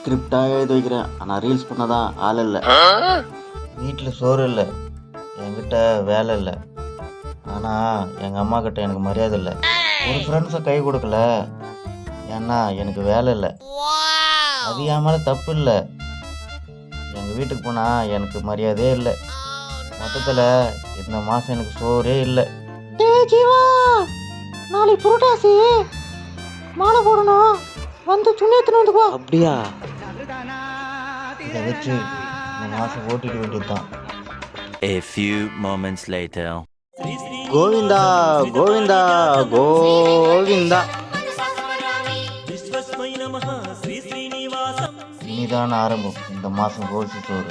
ஸ்கிரிப்டாக எழுதி வைக்கிறேன், ஆனால் ரீல்ஸ் பண்ண தான் ஆள் இல்லை. வீட்டில் சோறு இல்லை, என்கிட்ட வேலை இல்லை, ஆனால் எங்கள் அம்மா கிட்ட எனக்கு மரியாதை இல்லை. ஒரு ஃப்ரெண்ட்ஸை கை கொடுக்கல, ஏன்னா எனக்கு வேலை இல்லை. அது என் மேலே தப்பு இல்லை. எங்கள் வீட்டுக்கு போனால் எனக்கு மரியாதையே இல்லை. மொத்தத்தில் இந்த மாதம் எனக்கு சோறே இல்லை. ஜீவா, நாளைக்கு புரோட்டாசி மாலை போடணும், வந்து துணி எடுத்துன்னு வந்துக்கோ. அப்படியா? இதை வச்சு இந்த மாதம் ஓட்டிட வேண்டியதுதான். A few moments later. Govinda Govinda Govinda. இனிதான் ஆரம்பம் இந்த மாதம் ரோசி சோறு.